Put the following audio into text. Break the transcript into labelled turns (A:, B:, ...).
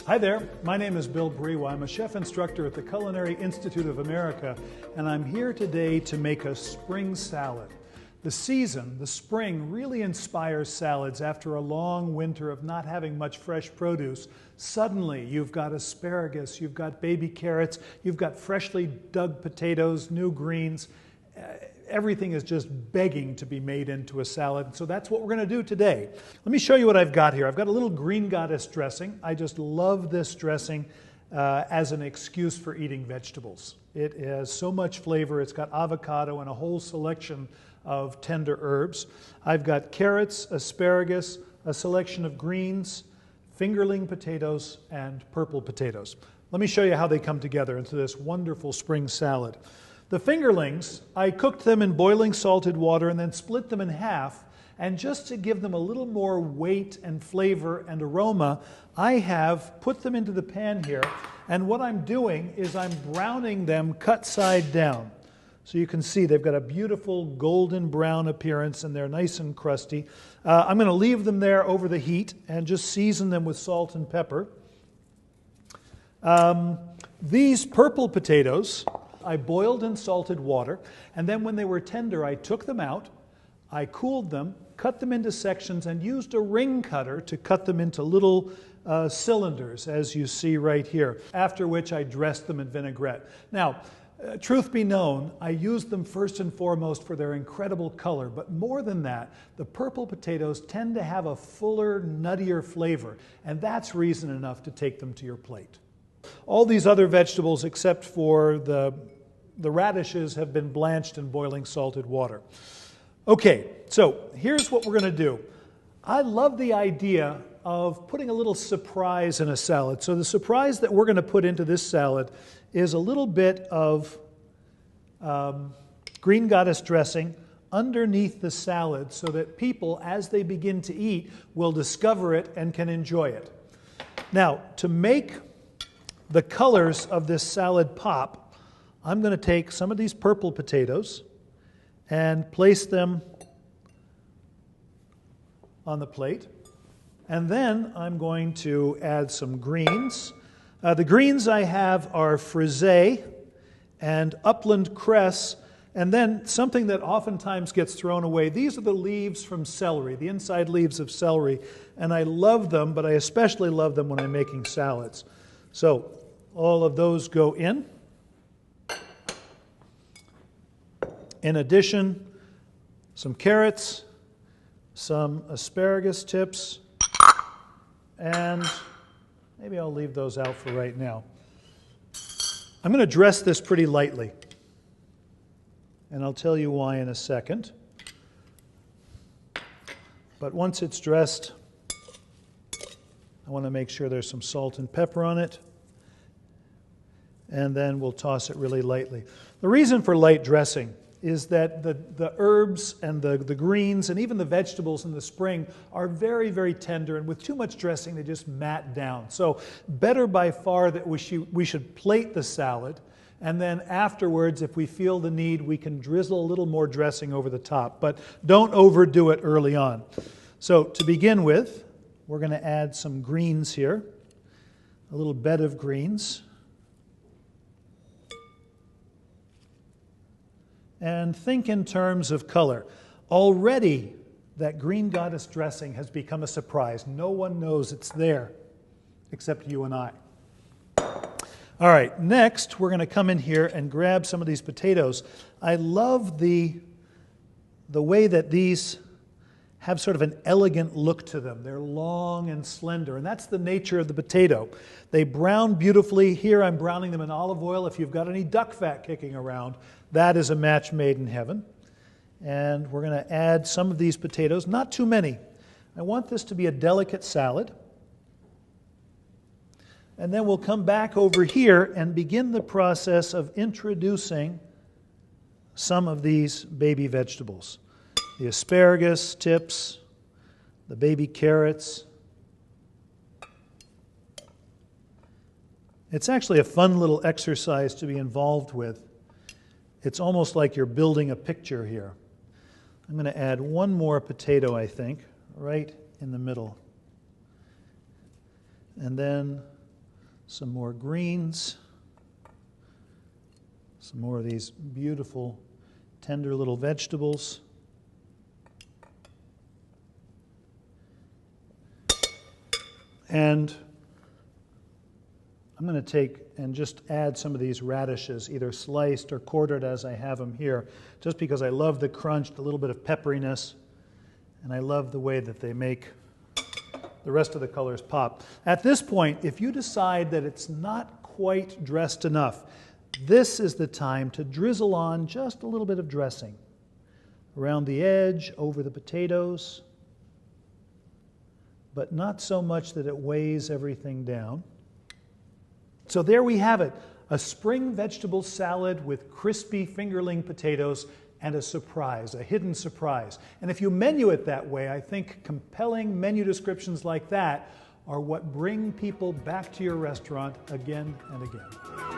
A: Hi there, my name is Bill Briwa. I'm a chef instructor at the Culinary Institute of America, and I'm here today to make a spring salad. The season, the spring, really inspires salads after a long winter of not having much fresh produce. Suddenly, you've got asparagus, you've got baby carrots, you've got freshly dug potatoes, new greens. Everything is just begging to be made into a salad. So that's what we're going to do today. Let me show you what I've got here. I've got a little green goddess dressing. I just love this dressing as an excuse for eating vegetables. It has so much flavor. It's got avocado and a whole selection of tender herbs. I've got carrots, asparagus, a selection of greens, fingerling potatoes, and purple potatoes. Let me show you how they come together into this wonderful spring salad. The fingerlings, I cooked them in boiling salted water and then split them in half. And just to give them a little more weight and flavor and aroma, I have put them into the pan here. And what I'm doing is I'm browning them cut side down. So you can see they've got a beautiful golden brown appearance and they're nice and crusty. I'm going to leave them there over the heat and just season them with salt and pepper. These purple potatoes, I boiled in salted water, and then when they were tender, I took them out, I cooled them, cut them into sections, and used a ring cutter to cut them into little cylinders, as you see right here, after which I dressed them in vinaigrette. Now, truth be known, I used them first and foremost for their incredible color, but more than that, the purple potatoes tend to have a fuller, nuttier flavor, and that's reason enough to take them to your plate. All these other vegetables, except for the radishes, have been blanched in boiling salted water. Okay, so here's what we're going to do. I love the idea of putting a little surprise in a salad. So the surprise that we're going to put into this salad is a little bit of green goddess dressing underneath the salad so that people, as they begin to eat, will discover it and can enjoy it. Now, to make the colors of this salad pop, I'm going to take some of these purple potatoes and place them on the plate. And then I'm going to add some greens. The greens I have are frisee and upland cress, and then something that oftentimes gets thrown away. These are the leaves from celery, the inside leaves of celery, and I love them, but I especially love them when I'm making salads. So all of those go in. In addition, some carrots, some asparagus tips, and maybe I'll leave those out for right now. I'm going to dress this pretty lightly, and I'll tell you why in a second. But once it's dressed, I want to make sure there's some salt and pepper on it, and then we'll toss it really lightly. The reason for light dressing is that the herbs and the greens and even the vegetables in the spring are very, very tender, and with too much dressing they just mat down. So better by far that we should plate the salad, and then afterwards, if we feel the need, we can drizzle a little more dressing over the top, but don't overdo it early on. So to begin with, we're going to add some greens here, a little bed of greens. And think in terms of color. Already, that green goddess dressing has become a surprise. No one knows it's there, except you and I. All right, next we're going to come in here and grab some of these potatoes. I love the way that these have sort of an elegant look to them. They're long and slender, and that's the nature of the potato. They brown beautifully. Here I'm browning them in olive oil. If you've got any duck fat kicking around, that is a match made in heaven. And we're going to add some of these potatoes, not too many. I want this to be a delicate salad. And then we'll come back over here and begin the process of introducing some of these baby vegetables. The asparagus tips, the baby carrots. It's actually a fun little exercise to be involved with. It's almost like you're building a picture here. I'm going to add one more potato, I think, right in the middle. And then some more greens, some more of these beautiful, tender little vegetables. And I'm going to take and just add some of these radishes, either sliced or quartered as I have them here, just because I love the crunch, the little bit of pepperiness, and I love the way that they make the rest of the colors pop. At this point, if you decide that it's not quite dressed enough, this is the time to drizzle on just a little bit of dressing around the edge, over the potatoes, but not so much that it weighs everything down. So there we have it, a spring vegetable salad with crispy fingerling potatoes and a surprise, a hidden surprise. And if you menu it that way, I think compelling menu descriptions like that are what bring people back to your restaurant again and again.